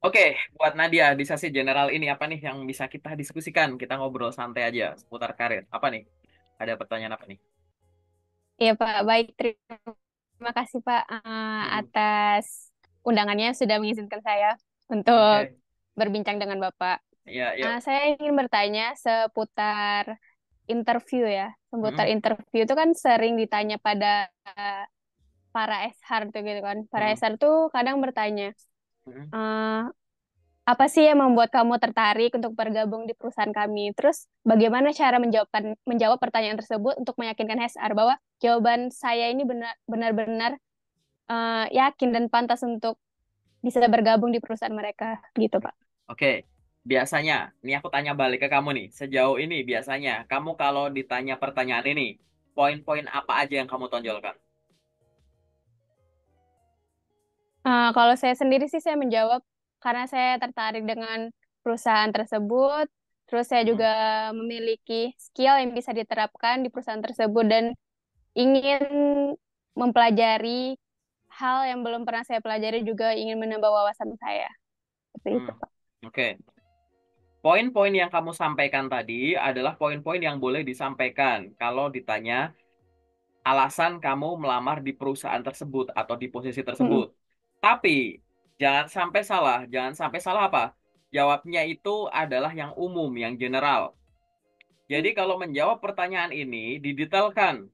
Oke, buat Nadia di sesi general ini apa nih yang bisa kita diskusikan? Kita ngobrol santai aja seputar karir. Apa nih? Ada pertanyaan apa nih? Iya Pak, baik. Terima kasih Pak Mm-mm. atas undangannya sudah mengizinkan saya untuk Oke, berbincang dengan Bapak. ya, yuk. Saya ingin bertanya seputar interview ya. Seputar Mm-mm. interview itu kan sering ditanya pada para SR tuh gitu kan. Para Mm-mm. SR tuh kadang bertanya, Mm-mm. eh, apa sih yang membuat kamu tertarik untuk bergabung di perusahaan kami? Terus bagaimana cara menjawab pertanyaan tersebut untuk meyakinkan HR bahwa jawaban saya ini benar-benar yakin dan pantas untuk bisa bergabung di perusahaan mereka gitu, Pak. Oke, biasanya, ini aku tanya balik ke kamu nih. Sejauh ini biasanya, kamu kalau ditanya pertanyaan ini, poin-poin apa aja yang kamu tonjolkan? Kalau saya sendiri sih saya menjawab karena saya tertarik dengan perusahaan tersebut, terus saya juga Mm-mm. memiliki skill yang bisa diterapkan di perusahaan tersebut dan ingin mempelajari hal yang belum pernah saya pelajari juga ingin menambah wawasan saya. Seperti itu, Mm. Pak. Oke, poin-poin yang kamu sampaikan tadi adalah poin-poin yang boleh disampaikan kalau ditanya alasan kamu melamar di perusahaan tersebut atau di posisi Mm-mm. tersebut. Tapi jangan sampai salah, jangan sampai salah apa? Jawabnya itu adalah yang umum, yang general. Jadi kalau menjawab pertanyaan ini didetailkan.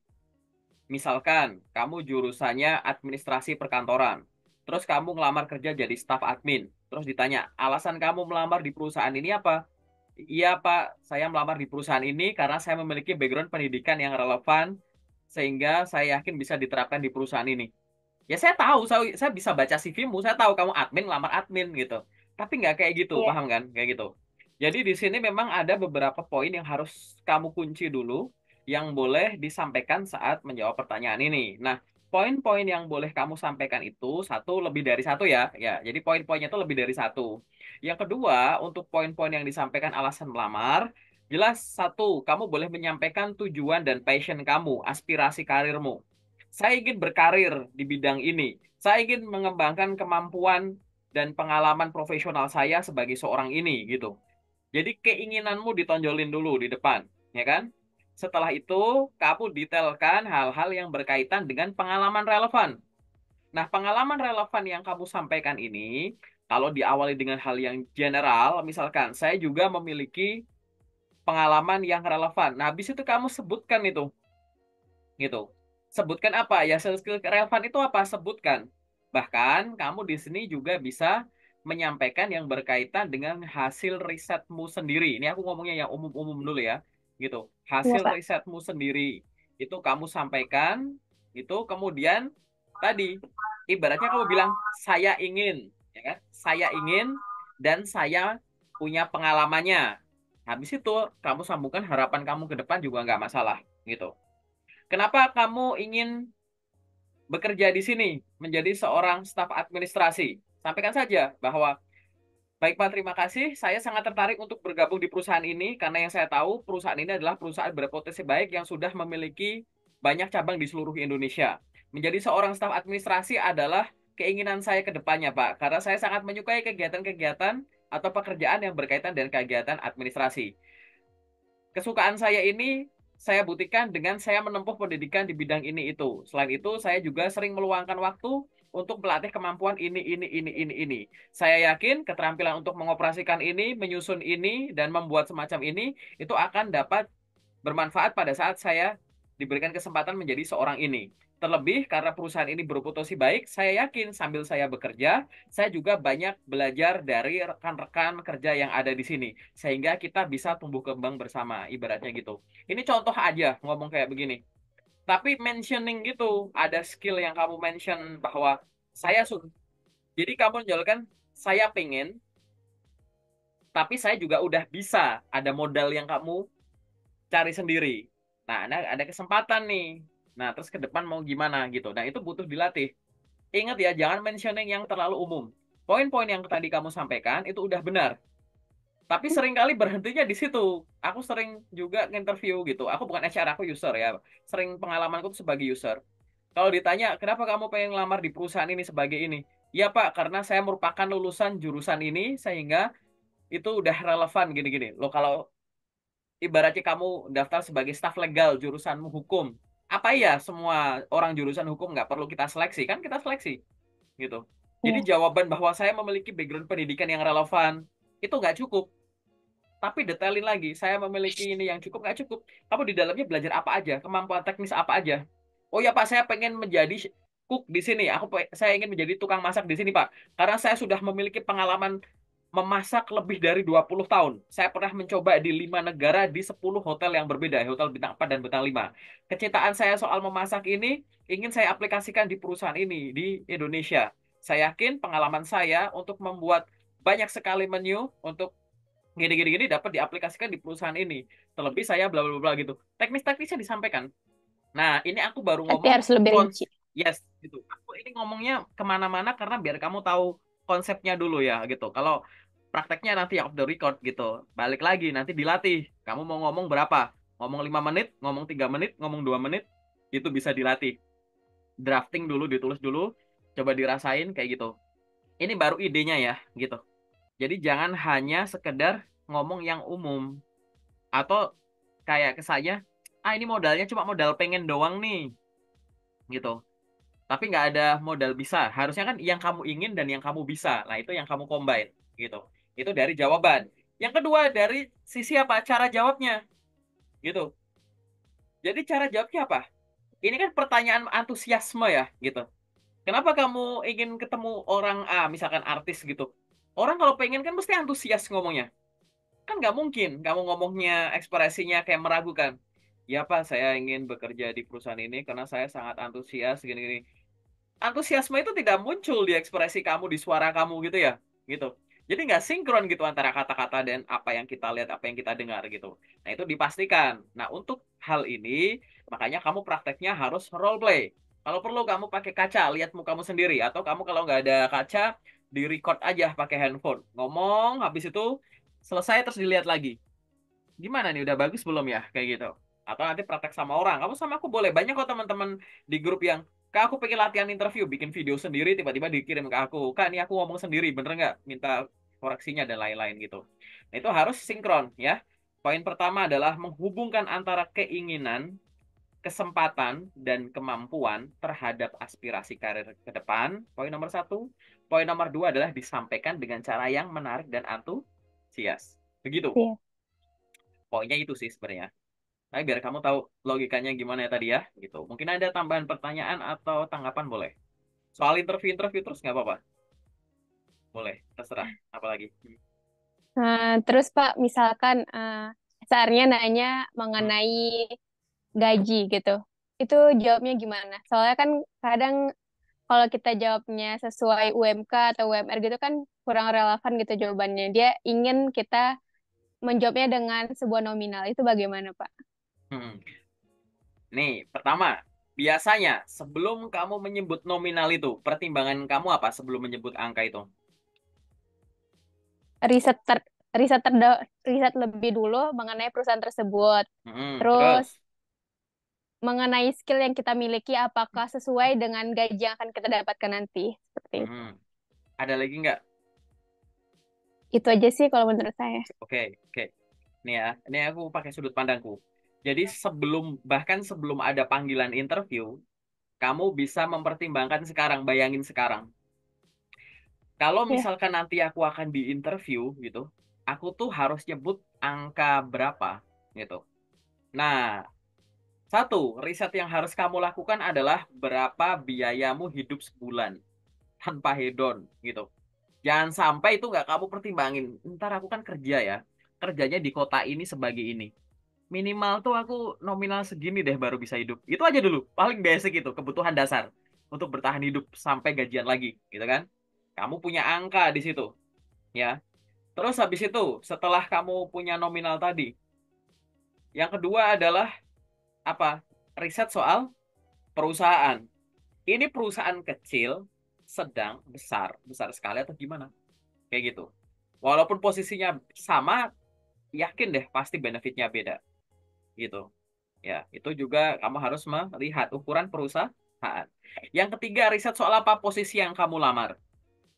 Misalkan kamu jurusannya administrasi perkantoran, terus kamu ngelamar kerja jadi staf admin, terus ditanya, alasan kamu melamar di perusahaan ini apa? Iya Pak, saya melamar di perusahaan ini karena saya memiliki background pendidikan yang relevan sehingga saya yakin bisa diterapkan di perusahaan ini. Ya saya tahu, saya bisa baca CV-mu, saya tahu kamu admin, lamar admin gitu. Tapi nggak kayak gitu, Iya. paham kan? Kayak gitu. Jadi di sini memang ada beberapa poin yang harus kamu kunci dulu, yang boleh disampaikan saat menjawab pertanyaan ini. Nah, poin-poin yang boleh kamu sampaikan itu satu lebih dari satu ya, ya. Jadi poin-poinnya itu lebih dari satu. Yang kedua, untuk poin-poin yang disampaikan alasan melamar, jelas satu, kamu boleh menyampaikan tujuan dan passion kamu, aspirasi karirmu. Saya ingin berkarir di bidang ini. Saya ingin mengembangkan kemampuan dan pengalaman profesional saya sebagai seorang ini gitu. Jadi keinginanmu ditonjolin dulu di depan, ya kan? Setelah itu, kamu detailkan hal-hal yang berkaitan dengan pengalaman relevan. Nah, pengalaman relevan yang kamu sampaikan ini, kalau diawali dengan hal yang general, misalkan saya juga memiliki pengalaman yang relevan. Nah, habis itu kamu sebutkan itu gitu. Sebutkan apa? Ya skill relevan itu apa? Sebutkan. Bahkan kamu di sini juga bisa menyampaikan yang berkaitan dengan hasil risetmu sendiri. Ini aku ngomongnya yang umum-umum dulu ya. Gitu. Iya, Hasil Pak. risetmu sendiri itu kamu sampaikan itu kemudian tadi ibaratnya kamu bilang saya ingin, ya kan? Saya ingin dan saya punya pengalamannya. Habis itu kamu sambungkan harapan kamu ke depan juga nggak masalah gitu. Kenapa kamu ingin bekerja di sini menjadi seorang staf administrasi? Sampaikan saja bahwa baik Pak, terima kasih. Saya sangat tertarik untuk bergabung di perusahaan ini karena yang saya tahu perusahaan ini adalah perusahaan berpotensi baik yang sudah memiliki banyak cabang di seluruh Indonesia. Menjadi seorang staf administrasi adalah keinginan saya ke depannya, Pak, karena saya sangat menyukai kegiatan-kegiatan atau pekerjaan yang berkaitan dengan kegiatan administrasi. Kesukaan saya ini saya buktikan dengan saya menempuh pendidikan di bidang ini itu. Selain itu, saya juga sering meluangkan waktu untuk melatih kemampuan ini. Saya yakin keterampilan untuk mengoperasikan ini, menyusun ini, dan membuat semacam ini itu akan dapat bermanfaat pada saat saya diberikan kesempatan menjadi seorang ini. Terlebih karena perusahaan ini bereputasi baik, saya yakin sambil saya bekerja, saya juga banyak belajar dari rekan-rekan kerja yang ada di sini. Sehingga kita bisa tumbuh kembang bersama, ibaratnya gitu. Ini contoh aja ngomong kayak begini. Tapi mentioning gitu, ada skill yang kamu mention bahwa saya sudah. Jadi kamu menjelaskan, saya pengen, tapi saya juga udah bisa. Ada modal yang kamu cari sendiri. Nah, ada kesempatan nih. Nah, terus ke depan mau gimana gitu. Nah, itu butuh dilatih. Ingat ya, jangan mentioning yang terlalu umum. Poin-poin yang tadi kamu sampaikan itu udah benar. Tapi seringkali berhentinya di situ. Aku sering juga nginterview gitu. Aku bukan HR, aku user ya. Sering pengalamanku tuh sebagai user. Kalau ditanya, kenapa kamu pengen ngelamar di perusahaan ini sebagai ini? Iya Pak, karena saya merupakan lulusan jurusan ini sehingga itu udah relevan gini-gini. Lo kalau ibaratnya kamu daftar sebagai staf legal jurusanmu hukum, apa iya semua orang jurusan hukum nggak perlu kita seleksi? Kan kita seleksi gitu. Jadi Ya. jawaban bahwa saya memiliki background pendidikan yang relevan itu nggak cukup. Tapi detailin lagi, saya memiliki ini yang cukup nggak cukup. Kamu di dalamnya belajar apa aja, kemampuan teknis apa aja. Oh ya Pak, saya pengen menjadi cook di sini. Saya ingin menjadi tukang masak di sini Pak. Karena saya sudah memiliki pengalaman memasak lebih dari 20 tahun. Saya pernah mencoba di 5 negara di 10 hotel yang berbeda, hotel bintang 4 dan bintang 5. Kecintaan saya soal memasak ini ingin saya aplikasikan di perusahaan ini di Indonesia. Saya yakin pengalaman saya untuk membuat banyak sekali menu untuk gini-gini dapat diaplikasikan di perusahaan ini. Terlebih saya bla bla bla gitu. Teknis-teknisnya disampaikan. Nah, ini aku baru Berarti ngomong harus lebih rinci. yes gitu. Aku ini ngomongnya kemana-mana karena biar kamu tahu konsepnya dulu ya gitu. Kalau prakteknya nanti off the record gitu. Balik lagi nanti dilatih. Kamu mau ngomong berapa? Ngomong 5 menit, ngomong 3 menit, ngomong 2 menit, itu bisa dilatih. Drafting dulu, ditulis dulu, coba dirasain kayak gitu. Ini baru idenya ya gitu. Jadi jangan hanya sekedar ngomong yang umum atau kayak ke saya, ah ini modalnya cuma modal pengen doang nih gitu. Tapi nggak ada modal bisa. Harusnya kan yang kamu ingin dan yang kamu bisa. Nah, itu yang kamu combine gitu. Itu dari jawaban. Yang kedua dari sisi apa? Cara jawabnya gitu. Jadi cara jawabnya apa? Ini kan pertanyaan antusiasme ya gitu. Kenapa kamu ingin ketemu orang A, misalkan artis gitu? Orang kalau pengen kan mesti antusias ngomongnya. Kan nggak mungkin kamu ngomongnya ekspresinya kayak meragukan. Ya Pak, saya ingin bekerja di perusahaan ini karena saya sangat antusias gini-gini. Antusiasme itu tidak muncul di ekspresi kamu, di suara kamu gitu ya, gitu. Jadi nggak sinkron gitu antara kata-kata dan apa yang kita lihat, apa yang kita dengar gitu. Nah itu dipastikan. Nah untuk hal ini, makanya kamu prakteknya harus role play. Kalau perlu kamu pakai kaca, lihat mukamu sendiri. Atau kamu kalau nggak ada kaca, di record aja pakai handphone. Ngomong, habis itu selesai terus dilihat lagi. Gimana nih, udah bagus belum ya? Kayak gitu. Atau nanti praktek sama orang. Kamu sama aku boleh. Banyak kok teman-teman di grup yang, Kak aku pengen latihan interview, bikin video sendiri, tiba-tiba dikirim ke aku. Kak ini aku ngomong sendiri, bener nggak? Minta koreksinya dan lain-lain gitu. Nah itu harus sinkron ya. Poin pertama adalah menghubungkan antara keinginan, kesempatan, dan kemampuan terhadap aspirasi karir ke depan. Poin nomor satu. Poin nomor dua adalah disampaikan dengan cara yang menarik dan antusias. Begitu. Iya. Poinnya itu sih sebenarnya. Nah, biar kamu tahu logikanya gimana ya tadi ya, gitu. Mungkin ada tambahan pertanyaan atau tanggapan boleh. Soal interview-interview terus nggak apa-apa. Boleh, terserah. Apalagi. Terus Pak, misalkan seharusnya nanya Hmm. mengenai gaji gitu. Itu jawabnya gimana? Soalnya kan kadang kalau kita jawabnya sesuai UMK atau UMR gitu kan kurang relevan gitu jawabannya. Dia ingin kita menjawabnya dengan sebuah nominal. Itu bagaimana, Pak? Hmm. Nih, pertama, biasanya sebelum kamu menyebut nominal itu, pertimbangan kamu apa sebelum menyebut angka itu? Riset ter, riset lebih dulu mengenai perusahaan tersebut. Terus Terus, mengenai skill yang kita miliki apakah sesuai dengan gaji yang akan kita dapatkan nanti. Seperti itu. hmm. Ada lagi nggak? Itu aja sih kalau menurut saya. Oke, oke. Nih ya, ini aku pakai sudut pandangku. Jadi bahkan sebelum ada panggilan interview, kamu bisa mempertimbangkan sekarang, bayangin sekarang. Kalau Ya, misalkan nanti aku akan di interview gitu, aku tuh harus nyebut angka berapa gitu. Nah, satu, riset yang harus kamu lakukan adalah berapa biayamu hidup sebulan tanpa hedon gitu. Jangan sampai itu nggak kamu pertimbangin. Ntar aku kan kerja ya, kerjanya di kota ini sebagai ini. Minimal tuh aku nominal segini deh baru bisa hidup. Itu aja dulu, paling basic itu, kebutuhan dasar untuk bertahan hidup sampai gajian lagi, gitu kan? Kamu punya angka di situ, ya. Terus habis itu, setelah kamu punya nominal tadi, yang kedua adalah apa? Riset soal perusahaan. Ini perusahaan kecil, sedang, besar, besar sekali atau gimana? Kayak gitu. Walaupun posisinya sama, yakin deh pasti benefitnya beda, gitu. Ya, itu juga kamu harus melihat ukuran perusahaan. Yang ketiga, riset soal apa posisi yang kamu lamar.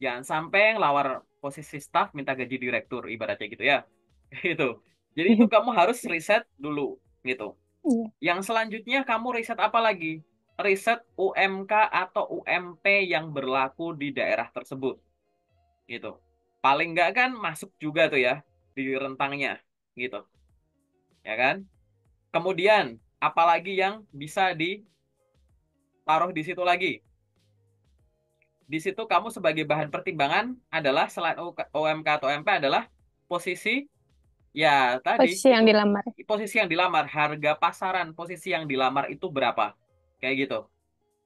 Jangan sampai ngelawar posisi staff minta gaji direktur ibaratnya gitu ya. Itu. Jadi itu kamu harus riset dulu gitu. Iya. Yang selanjutnya kamu riset apa lagi? Riset UMK atau UMP yang berlaku di daerah tersebut gitu. Paling nggak kan masuk juga tuh ya di rentangnya gitu, ya kan? Kemudian apalagi yang bisa ditaruh di situ lagi? Di situ kamu sebagai bahan pertimbangan adalah selain UMK atau UMP adalah posisi ya tadi Posisi yang itu dilamar. posisi yang dilamar, harga pasaran posisi yang dilamar itu berapa? Kayak gitu.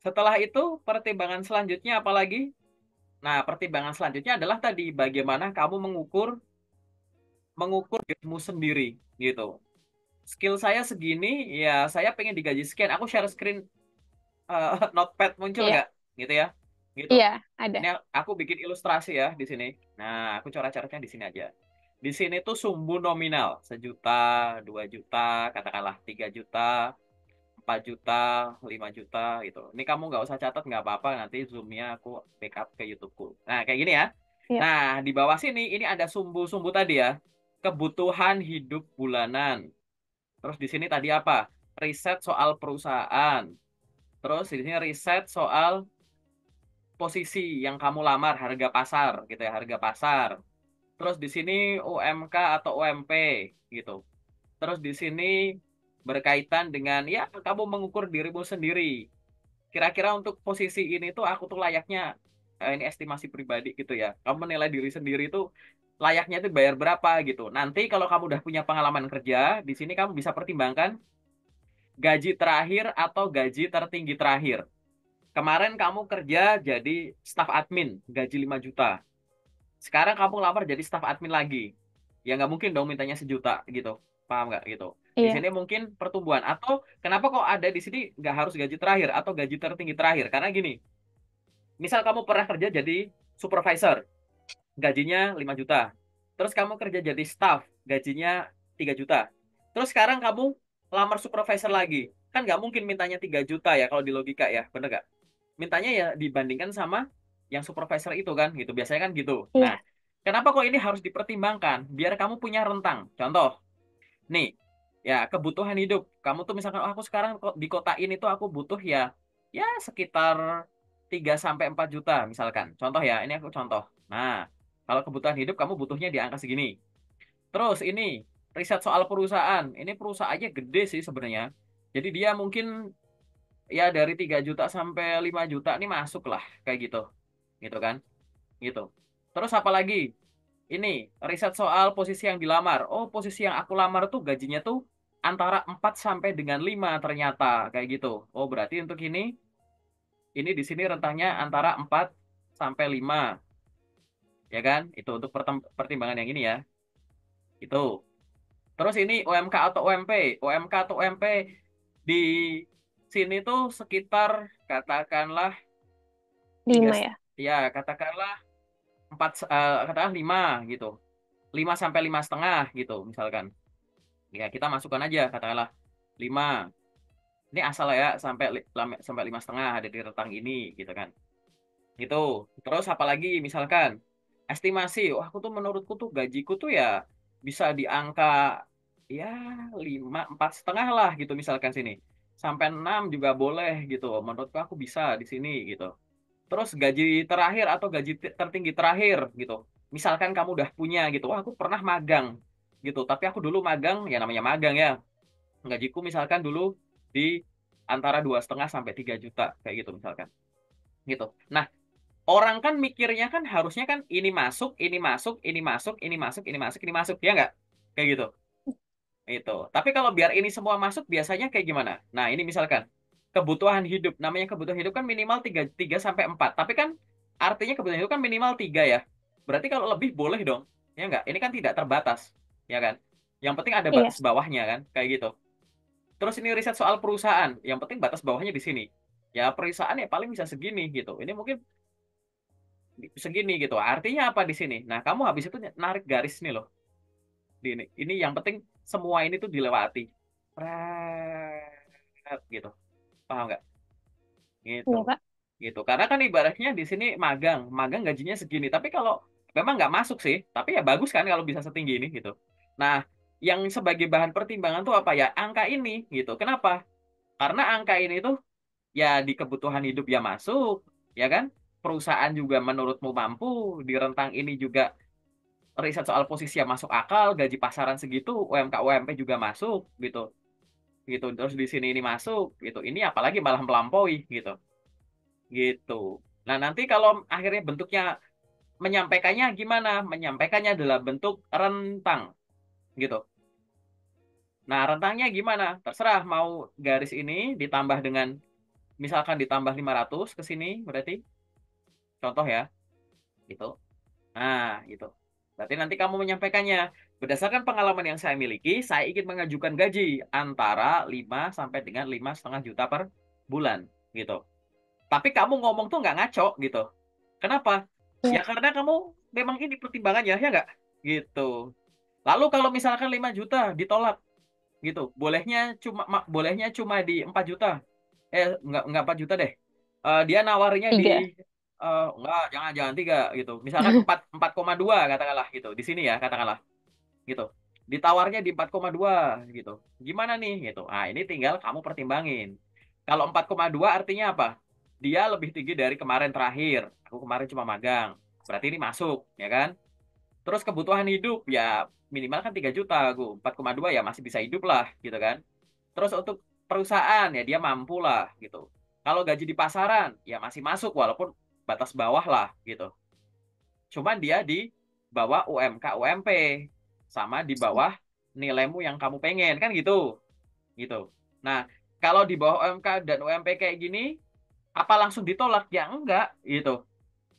Setelah itu pertimbangan selanjutnya apalagi? Nah, pertimbangan selanjutnya adalah tadi bagaimana kamu mengukur mengukur dirimu sendiri gitu. Skill saya segini, ya saya pengen digaji sekian. Aku share screen notepad muncul Iya, nggak? Gitu ya. Gitu. iya, ada. Ini aku bikin ilustrasi ya di sini. Nah, aku coret-coretnya di sini aja. Di sini tuh sumbu nominal 1 juta, 2 juta, katakanlah 3 juta, 4 juta, 5 juta gitu. Ini kamu nggak usah catat nggak apa-apa. Nanti zoomnya aku backup ke YouTubeku. Nah, kayak gini ya. Iya. Nah, di bawah sini ini ada sumbu-sumbu tadi ya. Kebutuhan hidup bulanan. Terus di sini tadi apa? Riset soal perusahaan. Terus di sini riset soal posisi yang kamu lamar, harga pasar gitu ya, harga pasar. Terus di sini UMK atau UMP gitu. Terus di sini berkaitan dengan ya kamu mengukur dirimu sendiri. Kira-kira untuk posisi ini tuh aku tuh layaknya ini estimasi pribadi gitu ya. Kamu menilai diri sendiri tuh layaknya tuh bayar berapa gitu. Nanti kalau kamu udah punya pengalaman kerja, di sini kamu bisa pertimbangkan gaji terakhir atau gaji tertinggi terakhir. Kemarin kamu kerja jadi staf admin, gaji 5 juta. Sekarang kamu lamar jadi staf admin lagi. Ya nggak mungkin dong mintanya 1 juta gitu. Paham nggak gitu? Di Iya. sini mungkin pertumbuhan. Atau kenapa kok ada di sini nggak harus gaji terakhir atau gaji tertinggi terakhir? Karena gini, misal kamu pernah kerja jadi supervisor, gajinya 5 juta. Terus kamu kerja jadi staff, gajinya 3 juta. Terus sekarang kamu lamar supervisor lagi. Kan nggak mungkin mintanya 3 juta ya kalau di logika ya, bener nggak? Mintanya ya dibandingkan sama yang supervisor itu kan gitu. Biasanya kan gitu. Nah, Iya. kenapa kok ini harus dipertimbangkan? Biar kamu punya rentang. Contoh, nih, ya kebutuhan hidup. Kamu tuh misalkan, oh, aku sekarang kok di kota ini tuh aku butuh ya sekitar 3 sampai 4 juta misalkan. Contoh ya, ini aku contoh. Nah, kalau kebutuhan hidup kamu butuhnya di angka segini. Terus ini riset soal perusahaan. Ini perusahaannya gede sih sebenarnya. Jadi dia mungkin ya dari 3 juta sampai 5 juta ini masuk lah kayak gitu. Gitu kan? Gitu. Terus apa lagi? Ini riset soal posisi yang dilamar. Oh, posisi yang aku lamar tuh gajinya tuh antara 4 sampai dengan 5 ternyata kayak gitu. Oh, berarti untuk ini di sini rentangnya antara 4 sampai 5, ya kan? Itu untuk pertimbangan yang ini ya. Itu. Terus ini UMK atau UMP. UMK atau UMP di sini tuh sekitar katakanlah tiga, 5 ya. ya katakanlah katakanlah 5 gitu. 5 sampai 5,5 gitu misalkan. Ya, kita masukkan aja katakanlah 5. Ini asal ya sampai 5,5 ada di rentang ini gitu kan. Gitu. Terus apalagi misalkan estimasi, wah aku tuh menurutku tuh gajiku tuh ya bisa di angka ya 4,5 lah gitu misalkan sini. Sampai 6 juga boleh gitu. Menurutku aku bisa di sini gitu. Terus gaji terakhir atau gaji tertinggi terakhir gitu. Misalkan kamu udah punya gitu, wah aku pernah magang gitu. Tapi aku dulu magang, ya namanya magang ya. Gajiku misalkan dulu di antara 2,5 sampai 3 juta kayak gitu misalkan. Gitu. Nah, orang kan mikirnya kan harusnya kan ini masuk, ini masuk, ini masuk, ini masuk, ini masuk, ini masuk, ya nggak? Kayak gitu. Itu. Tapi kalau biar ini semua masuk biasanya kayak gimana? Nah, ini misalkan kebutuhan hidup. Namanya kebutuhan hidup kan minimal 3 sampai 4. Tapi kan artinya kebutuhan hidup kan minimal 3 ya. Berarti kalau lebih boleh dong. Ya nggak? Ini kan tidak terbatas. Ya kan? Yang penting ada Iya. batas bawahnya kan? Kayak gitu. Terus ini riset soal perusahaan. Yang penting batas bawahnya di sini. Ya perusahaan ya paling bisa segini gitu. Ini mungkin segini gitu. Artinya apa di sini? Nah, kamu habis itu narik garis nih loh. Di ini. Ini yang penting semua ini tuh dilewati. Pret, gitu. Paham nggak? Iya, Gitu. Pak. gitu. Karena kan ibaratnya di sini magang, magang gajinya segini. Tapi kalau memang nggak masuk sih, tapi ya bagus kan kalau bisa setinggi ini gitu. Nah, yang sebagai bahan pertimbangan tuh apa ya? Angka ini gitu. Kenapa? Karena angka ini tuh ya di kebutuhan hidup ya masuk, ya kan? Perusahaan juga menurutmu mampu, di rentang ini juga riset soal posisi yang masuk akal, gaji pasaran segitu, UMK UMP juga masuk gitu. Gitu. Terus di sini ini masuk gitu. Ini apalagi malah melampaui gitu. Gitu. Nah, nanti kalau akhirnya bentuknya menyampaikannya gimana? Menyampaikannya adalah bentuk rentang gitu. Nah, rentangnya gimana? Terserah mau garis ini ditambah dengan misalkan ditambah 500 ke sini berarti contoh ya, gitu. Nah, gitu. Berarti nanti kamu menyampaikannya berdasarkan pengalaman yang saya miliki, saya ingin mengajukan gaji antara 5 sampai dengan 5,5 juta per bulan gitu. Tapi kamu ngomong tuh nggak ngaco gitu. Kenapa? Ya Iya. karena kamu memang ini pertimbangannya ya nggak? Gitu. Lalu kalau misalkan 5 juta ditolak gitu, bolehnya cuma di 4 juta. Enggak 4 juta deh. Dia nawarnya di 3. enggak, jangan 3 gitu. Misalkan 4,2 katakanlah gitu. Di sini ya katakanlah gitu. Ditawarnya di 4,2 gitu. Gimana nih gitu. Ah, ini tinggal kamu pertimbangin. Kalau 4,2 artinya apa? Dia lebih tinggi dari kemarin terakhir. Aku kemarin cuma magang. Berarti ini masuk, ya kan? Terus kebutuhan hidup ya minimal kan 3 juta aku. 4,2 ya masih bisa hidup lah gitu kan. Terus untuk perusahaan ya dia mampu lah gitu. Kalau gaji di pasaran ya masih masuk walaupun batas bawah lah gitu. Cuman dia di bawah UMK UMP sama di bawah nilaimu yang kamu pengen kan gitu. Gitu. Nah, kalau di bawah UMK dan UMP kayak gini apa langsung ditolak? Ya enggak gitu.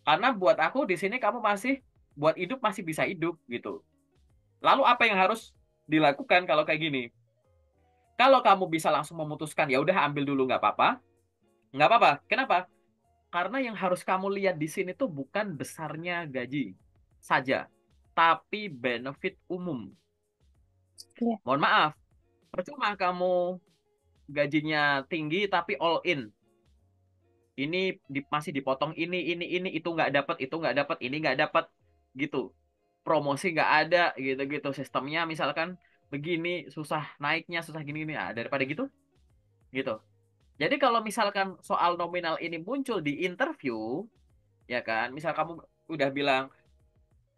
Karena buat aku di sini kamu masih buat hidup masih bisa hidup gitu. Lalu apa yang harus dilakukan kalau kayak gini? Kalau kamu bisa langsung memutuskan ya udah ambil dulu nggak apa-apa, nggak apa-apa. Kenapa? Karena yang harus kamu lihat di sini tuh bukan besarnya gaji saja, tapi benefit umum. Iya. Mohon maaf, percuma kamu gajinya tinggi tapi all in. Ini masih dipotong ini itu nggak dapat, itu nggak dapat, ini nggak dapat, gitu. Promosi nggak ada, gitu-gitu. Sistemnya misalkan begini, susah naiknya, susah gini-gini. Nah, daripada gitu, gitu. Jadi kalau misalkan soal nominal ini muncul di interview, ya kan, misal kamu udah bilang,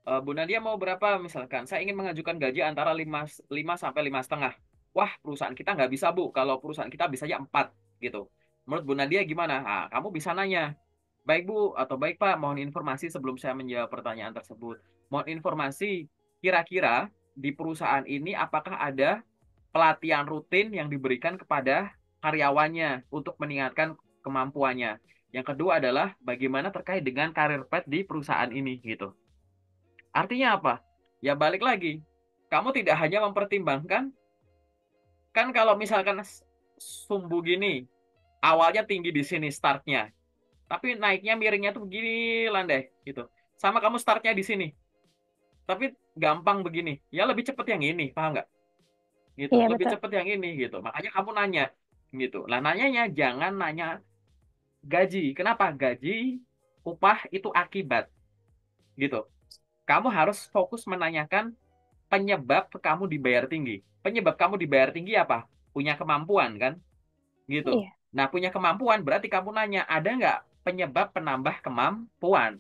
Bu Nadia mau berapa misalkan, saya ingin mengajukan gaji antara 5 sampai 5,5. Wah, perusahaan kita nggak bisa, Bu. Kalau perusahaan kita bisa ya 4, gitu. Menurut Bu Nadia gimana? Nah, kamu bisa nanya, baik Bu, atau baik Pak, mohon informasi sebelum saya menjawab pertanyaan tersebut. Mohon informasi, kira-kira di perusahaan ini apakah ada pelatihan rutin yang diberikan kepada karyawannya untuk meningkatkan kemampuannya. Yang kedua adalah bagaimana terkait dengan karir path di perusahaan ini gitu. Artinya apa? Ya balik lagi. Kamu tidak hanya mempertimbangkan kan kalau misalkan sumbu gini, awalnya tinggi di sini startnya, tapi naiknya miringnya tuh begini landai gitu. Sama kamu startnya di sini, tapi gampang begini. Ya lebih cepet yang ini, paham nggak? Gitu. Iya, Lebih betul. cepet yang ini gitu. Makanya kamu nanya gitu. Lah nanyanya jangan nanya gaji. Kenapa? Gaji, upah itu akibat gitu. Kamu harus fokus menanyakan penyebab kamu dibayar tinggi. Penyebab kamu dibayar tinggi apa? Punya kemampuan kan? Gitu. Iya. Nah, punya kemampuan berarti kamu nanya, ada nggak penyebab penambah kemampuan?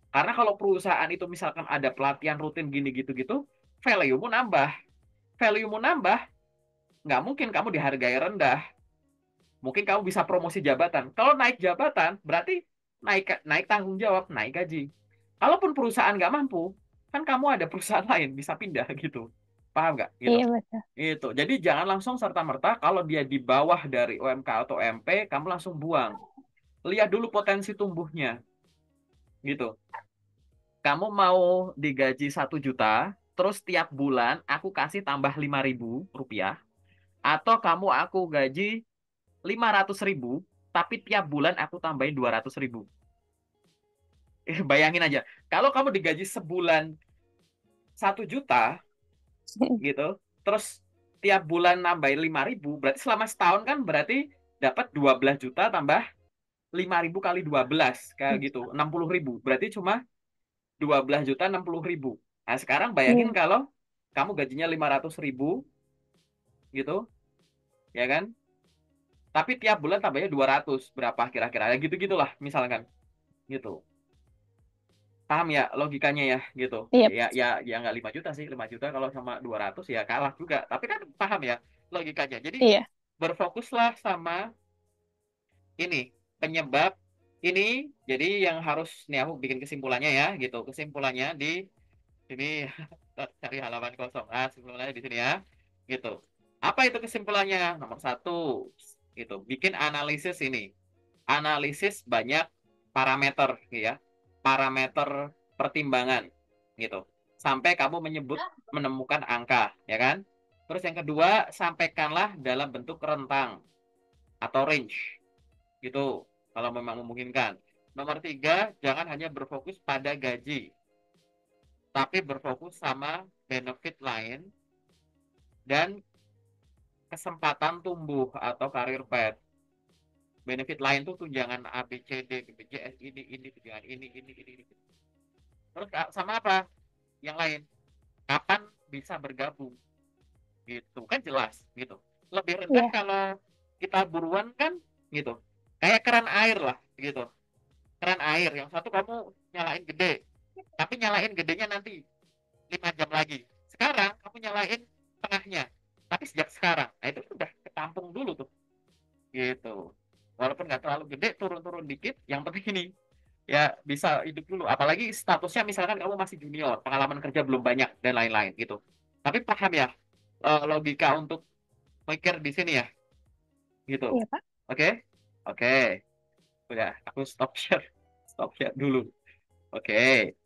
Karena kalau perusahaan itu misalkan ada pelatihan rutin gini gitu-gitu, value-mu nambah. Value-mu nambah, nggak mungkin kamu dihargai rendah. Mungkin kamu bisa promosi jabatan. Kalau naik jabatan, berarti naik naik tanggung jawab, naik gaji. Kalaupun perusahaan nggak mampu, kan kamu ada perusahaan lain bisa pindah gitu. Paham nggak? Gitu. Iya, betul. Itu. Jadi jangan langsung serta-merta kalau dia di bawah dari UMK atau UMP, kamu langsung buang. Lihat dulu potensi tumbuhnya. Gitu. Kamu mau digaji 1 juta, terus tiap bulan aku kasih tambah 5.000 rupiah, atau kamu aku gaji 500.000, tapi tiap bulan aku tambahin 200.000. Bayangin aja, kalau kamu digaji sebulan 1 juta, gitu, terus tiap bulan nambahin 5.000, berarti selama setahun kan berarti dapat 12 juta tambah 5.000 kali 12 kayak gitu, 60.000. Berarti cuma 12.060.000. Nah, sekarang bayangin Iya. kalau kamu gajinya 500.000 gitu, ya kan? Tapi tiap bulan tambahnya 200, berapa kira-kira? Ya gitu-gitulah misalkan gitu. Paham ya logikanya ya gitu. Iya. Ya nggak 5 juta sih. 5 juta kalau sama 200 ya kalah juga. Tapi kan paham ya logikanya. Jadi Iya. berfokuslah sama ini penyebab ini. Jadi yang harus nih aku bikin kesimpulannya ya gitu. Kesimpulannya di ini cari halaman kosong. Ah, kesimpulannya di sini ya. Gitu. Apa itu kesimpulannya? Nomor satu, gitu. Bikin analisis ini. Analisis banyak parameter, ya. Parameter pertimbangan, gitu. Sampai kamu menemukan angka, ya kan? Terus yang kedua, sampaikanlah dalam bentuk rentang atau range, gitu. Kalau memang memungkinkan. Nomor tiga, jangan hanya berfokus pada gaji, tapi berfokus sama benefit lain dan kesempatan tumbuh atau karir path. Benefit lain tuh tunjangan A, B, C, D, BPJS, ini, tunjangan ini. Terus sama apa? Yang lain. Kapan bisa bergabung? Gitu. Kan jelas, gitu. Lebih rendah Iya. kalau kita buruan kan, gitu. Kayak keran air lah, gitu. Keran air. Yang satu kamu nyalain gede. Tapi nyalain gedenya nanti 5 jam lagi. Sekarang kamu nyalain tengahnya. Tapi sejak sekarang. Nah itu udah ketampung dulu tuh. Gitu. Walaupun nggak terlalu gede, turun-turun dikit. Yang penting ini ya bisa hidup dulu. Apalagi statusnya misalkan kamu masih junior, pengalaman kerja belum banyak dan lain-lain gitu. Tapi paham ya logika untuk mikir di sini ya, gitu. Iya, Pak. Oke, oke. Udah, aku stop share dulu. Oke.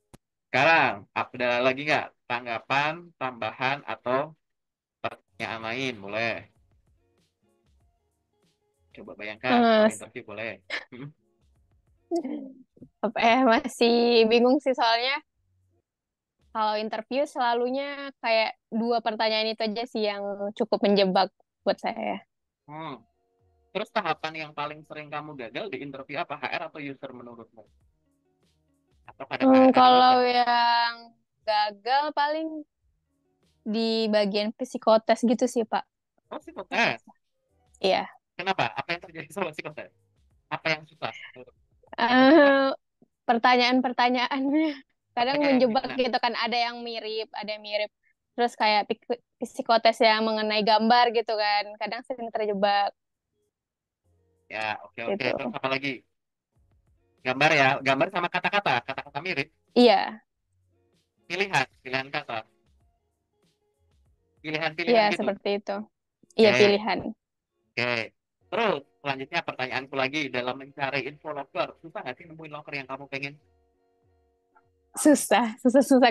Sekarang ada lagi nggak tanggapan, tambahan atau pertanyaan lain? Boleh. Coba bayangkan kalau Eh, interview boleh. Hmm. masih bingung sih soalnya kalau interview selalunya kayak dua pertanyaan itu aja sih yang cukup menjebak buat saya. Hmm. Terus tahapan yang paling sering kamu gagal di interview apa? HR atau user menurutmu? Atau pada HR Kalau user? yang gagal paling di bagian psikotes gitu sih, Pak. Oh, psikotes. Iya. Kenapa? Apa yang terjadi sama psikotes? Apa yang susah? Kamu suka? Eh, pertanyaan-pertanyaannya kadang Apanya yang menjebak gimana? gitu kan, ada yang mirip. Terus kayak psikotes yang mengenai gambar gitu kan, kadang sering terjebak Ya, oke oke. gitu. Terus apa lagi? Gambar ya, gambar sama kata-kata, kata-kata mirip. Iya, Pilihan kata, iya pilihan-pilihan gitu. seperti itu. Iya, Oke, pilihan. oke. Terus selanjutnya pertanyaanku lagi dalam mencari info locker, susah nggak sih nemuin locker yang kamu pengen? Susah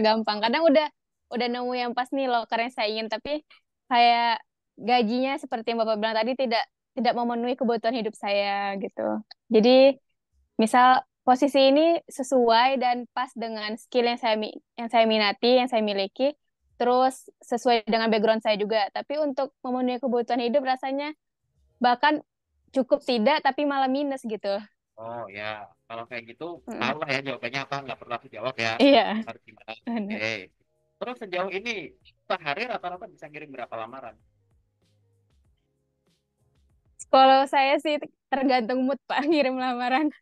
gampang. Kadang udah nemu yang pas nih loker yang saya ingin, tapi kayak gajinya seperti yang Bapak bilang tadi tidak memenuhi kebutuhan hidup saya gitu. Jadi misal posisi ini sesuai dan pas dengan skill yang saya minati, yang saya miliki, terus sesuai dengan background saya juga. Tapi untuk memenuhi kebutuhan hidup rasanya bahkan cukup tidak, tapi malah minus gitu. Oh ya, kalau kayak gitu, Mm. tahu lah ya jawabannya apa, nggak perlu aku jawab ya. Iya, Harus gimana? Oke. benar. Terus sejauh ini sehari rata-rata bisa ngirim berapa lamaran? Kalau saya sih tergantung mood Pak ngirim lamaran.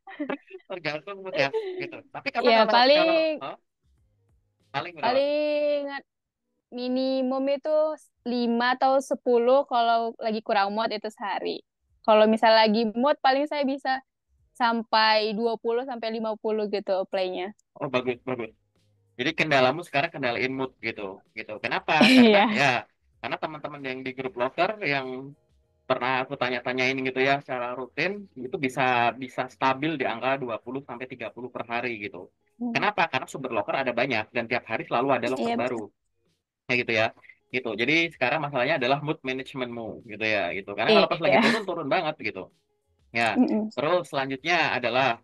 Tergantung mood ya, gitu. Tapi kamu Ya kalau kalau paling oh, paling berapa? paling minimum itu 5 atau 10 kalau lagi kurang mood itu sehari. Kalau misal lagi mood paling saya bisa sampai 20 sampai 50 gitu playnya. Oh bagus bagus. Jadi kendalamu sekarang kendalain mood gitu, gitu. Kenapa? Karena Iya. ya, karena teman-teman yang di grup locker yang pernah aku tanya-tanyain gitu ya secara rutin, itu bisa bisa stabil di angka 20 sampai 30 per hari gitu. Kenapa? Karena sumber locker ada banyak dan tiap hari selalu ada locker Iya baru. betul. Kayak gitu ya. Gitu. Jadi sekarang masalahnya adalah mood managementmu gitu ya, gitu. Karena kalau pas lagi Iya. turun turun banget gitu. Ya. Mm-mm. Terus selanjutnya adalah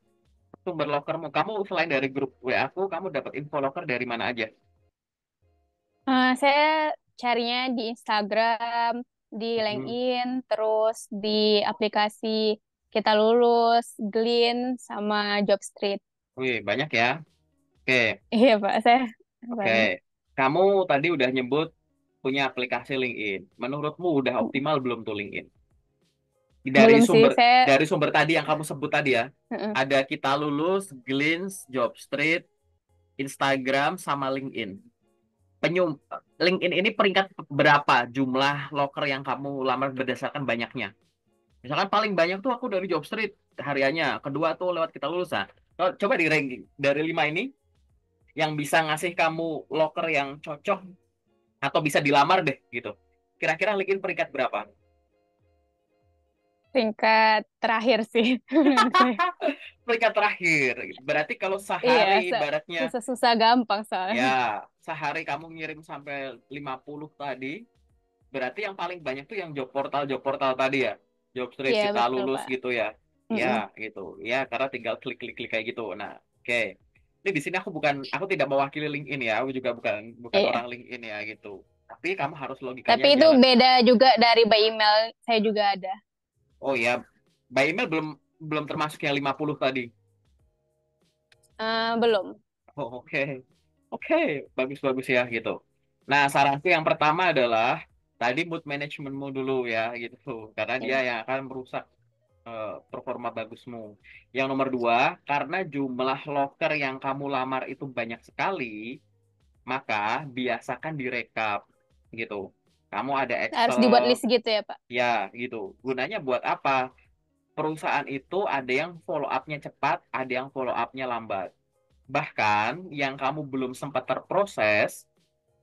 sumber lockermu. Kamu selain dari grup WA aku, kamu dapat info locker dari mana aja? Saya carinya di Instagram, di Hmm. LinkedIn, terus di aplikasi Kita Lulus, Glean, sama Jobstreet. Wih, banyak ya. Oke, Iya Pak, saya oke. banyak. Kamu tadi udah nyebut punya aplikasi LinkedIn. Menurutmu udah optimal belum tuh LinkedIn? Dari Belum sih, sumber saya dari sumber tadi yang kamu sebut tadi ya. Heeh. Ada Kita Lulus, Glints, Jobstreet, Instagram, sama LinkedIn. Penyum LinkedIn ini peringkat berapa jumlah loker yang kamu lamar berdasarkan banyaknya? Misalkan paling banyak tuh aku dari Jobstreet hariannya. Kedua tuh lewat Kita Lulus. Nah, coba di ranking dari 5 ini yang bisa ngasih kamu loker yang cocok atau bisa dilamar deh gitu. Kira-kira LinkedIn peringkat berapa? tingkat terakhir sih menurut saya. Peringkat terakhir. Berarti kalau Iya, sehari ibaratnya susah-susah gampang soalnya. ya sehari kamu ngirim sampai 50 tadi, berarti yang paling banyak tuh yang job portal tadi ya. Jobstreet Iya, Kita betul, Lulus Pak. gitu ya. Ya, Mm-mm. gitu. Ya, karena tinggal klik-klik-klik kayak gitu. Nah, oke. Ini di sini aku tidak mewakili LinkedIn ya. Aku juga bukan bukan orang Iya. LinkedIn ya gitu. Tapi kamu harus logikanya Tapi itu jalan. beda juga dari by email saya juga ada. Oh ya, by email belum belum termasuk yang 50 tadi. Belum. Oh, oke. Oke, bagus-bagus ya gitu. Nah, saranku yang pertama adalah tadi mood managementmu dulu ya gitu. Karena dia Iya. yang akan merusak performa bagusmu. Yang nomor dua, karena jumlah loker yang kamu lamar itu banyak sekali, maka biasakan direkap gitu. Kamu ada Harus Excel, dibuat list gitu ya, Pak. ya gitu. Gunanya buat apa? Perusahaan itu ada yang follow up-nya cepat, ada yang follow up-nya lambat. Bahkan yang kamu belum sempat terproses,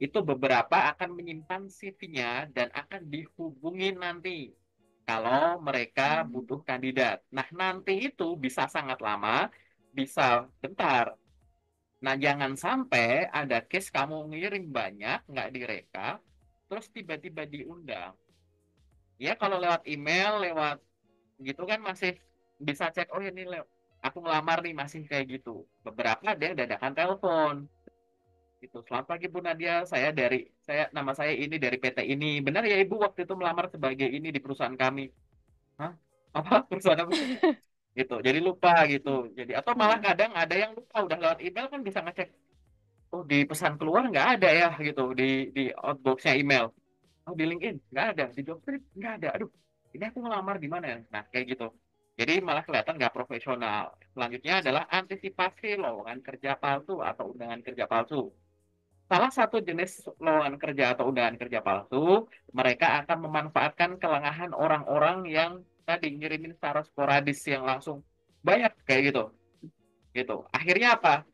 itu beberapa akan menyimpan CV-nya dan akan dihubungi nanti kalau mereka Hmm. butuh kandidat. Nah, nanti itu bisa sangat lama, bisa bentar. Nah, jangan sampai ada case kamu ngirim banyak, nggak direkap, terus tiba-tiba diundang. Ya, kalau lewat email, lewat gitu kan masih bisa cek, oh ini aku ngelamar nih, masih kayak gitu. Beberapa ada yang dadakan telepon. Gitu. Selamat pagi Bu Nadia, nama saya ini dari PT ini. Benar ya Ibu waktu itu melamar sebagai ini di perusahaan kami. Hah? Apa perusahaan apa? Gitu. Jadi lupa gitu. Jadi atau malah Hmm. kadang ada yang lupa udah lewat email kan bisa ngecek. Oh di pesan keluar nggak ada ya gitu di outboxnya email. Oh di LinkedIn nggak ada, di Jobstreet nggak ada. Aduh, ini aku ngelamar di mana ya? Nah kayak gitu. Jadi malah kelihatan nggak profesional. Selanjutnya adalah antisipasi lowongan kerja palsu atau undangan kerja palsu. Salah satu jenis lowongan kerja atau undangan kerja palsu, mereka akan memanfaatkan kelengahan orang-orang yang tadi ngirimin secara sporadis yang langsung banyak kayak gitu. Gitu. Akhirnya apa?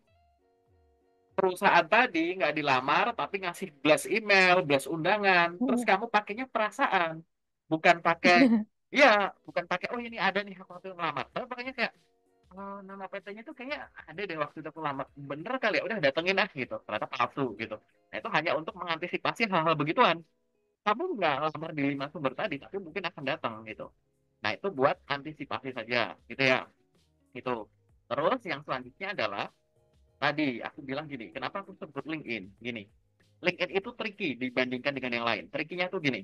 Perusahaan tadi nggak dilamar tapi ngasih blast email, blast undangan, terus Iya. kamu pakainya perasaan, bukan pakai ya, bukan pakai oh ini ada nih aku waktu ngelamar. Tapi pakainya kayak oh, nama PT-nya tuh kayaknya ada deh waktu itu aku lamar. Bener kali ya, udah datengin ah gitu. Ternyata palsu gitu. Nah itu hanya untuk mengantisipasi hal-hal begituan. Kamu nggak lamar di 5 sumber tadi, tapi mungkin akan datang gitu. Nah itu buat antisipasi saja gitu ya. Itu. Terus yang selanjutnya adalah tadi aku bilang gini, kenapa aku sebut LinkedIn? Gini, LinkedIn itu tricky dibandingkan dengan yang lain. Trikinya tuh gini,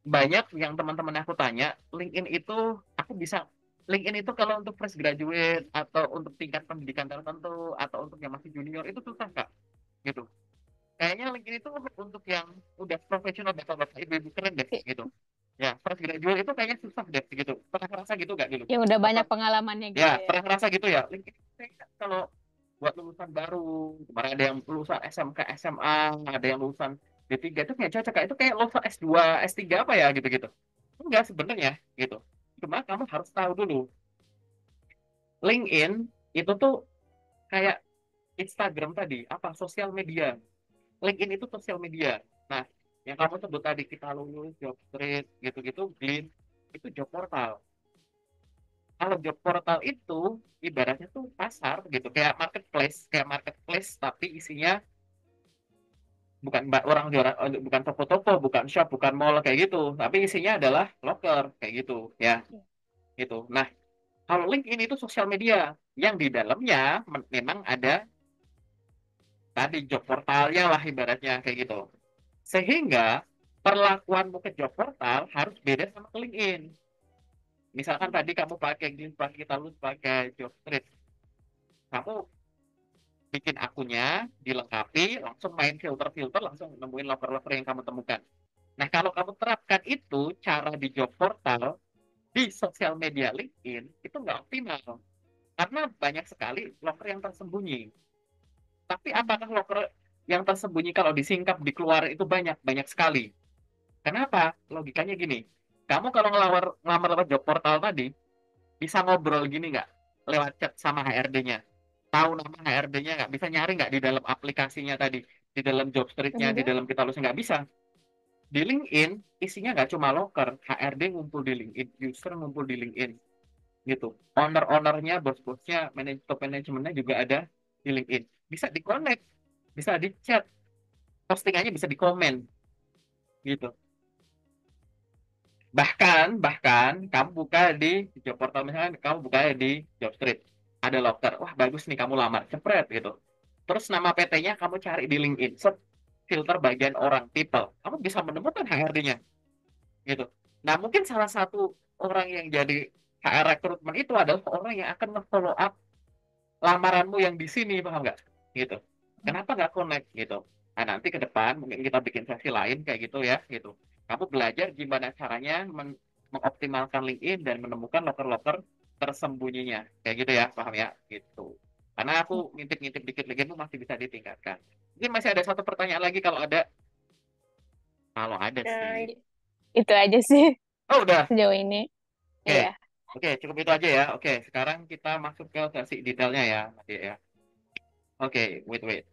banyak yang teman-teman aku tanya, LinkedIn itu aku bisa LinkedIn itu kalau untuk fresh graduate atau untuk tingkat pendidikan tertentu atau untuk yang masih junior itu susah Kak gitu. Kayaknya LinkedIn itu untuk yang udah profesional bapak-bapak ibu-ibu keren deh gitu. Ya, fresh graduate itu kayaknya susah deh gitu. Pernah ngerasa gitu gak dulu? Ya udah Apa? banyak pengalamannya Ya, gitu ya. pernah ngerasa gitu ya. LinkedIn kayaknya kalau buat lulusan baru, kemarin ada yang lulusan SMK, SMA, ada yang lulusan D3 itu kayak cocok Kak. Itu kayak lulusan S2, S3 apa ya gitu-gitu. Enggak sebenarnya gitu. Cuma kamu harus tahu dulu, LinkedIn itu tuh kayak Instagram tadi, apa sosial media. LinkedIn itu sosial media. Nah, yang kamu sebut tadi kita lulus, Jobstreet, gitu-gitu, Glean, itu job portal. Kalau job portal itu ibaratnya tuh pasar gitu, kayak marketplace tapi isinya bukan orang jualan, bukan toko-toko, bukan shop, bukan mall kayak gitu, tapi isinya adalah loker kayak gitu, ya, gitu. Nah, kalau LinkedIn itu sosial media yang di dalamnya memang ada tadi job portalnya lah ibaratnya kayak gitu. Sehingga perlakuanmu ke job portal harus beda sama ke LinkedIn. Misalkan tadi kamu pakai Glean, pakai kita lulus, pakai Jobstreet, kamu bikin akunnya, dilengkapi, langsung main filter-filter, langsung nemuin loker-loker yang kamu temukan. Nah, kalau kamu terapkan itu, cara di job portal, di sosial media LinkedIn, itu nggak optimal. Karena banyak sekali loker yang tersembunyi. Tapi apakah loker yang tersembunyi kalau disingkap, dikeluar itu banyak? Banyak sekali. Kenapa? Logikanya gini. Kamu kalau ngelamar lewat job portal tadi, bisa ngobrol gini nggak? Lewat chat sama HRD-nya. Tahu nama HRD-nya nggak? Bisa nyari nggak di dalam aplikasinya tadi? Di dalam job street-nya, di Enggak. dalam kita lulusnya nggak bisa. Di LinkedIn, isinya nggak cuma loker. HRD ngumpul di LinkedIn, user ngumpul di LinkedIn. Gitu. Owner-ownernya, bos-bosnya, top manajemennya juga ada di LinkedIn. Bisa di-connect, bisa di-chat, postingannya bisa di-komen. Gitu. Bahkan kamu buka di job portal, misalnya kamu buka di Jobstreet, ada loker, wah bagus nih kamu lamar, cepret gitu. Terus nama PT-nya kamu cari di LinkedIn, set, filter bagian orang, people, kamu bisa menemukan HRD-nya gitu. Nah mungkin salah satu orang yang jadi HR rekrutmen itu adalah orang yang akan nge-follow up lamaranmu yang di sini, paham nggak? Gitu. Kenapa nggak connect gitu? Nah nanti ke depan mungkin kita bikin sesi lain kayak gitu ya, gitu. Kamu belajar gimana caranya mengoptimalkan LinkedIn dan menemukan loker-loker tersembunyinya, kayak gitu ya, paham ya? Gitu. Karena aku ngintip-ngintip dikit lagi itu masih bisa ditingkatkan. Mungkin masih ada satu pertanyaan lagi kalau ada, kalau ada Nah, sih. itu aja sih Oh udah, sejauh ini. oke. Iya. Oke, cukup itu aja ya. Oke, sekarang kita masuk ke sesi detailnya ya, Nadia ya. Oke, wait, wait.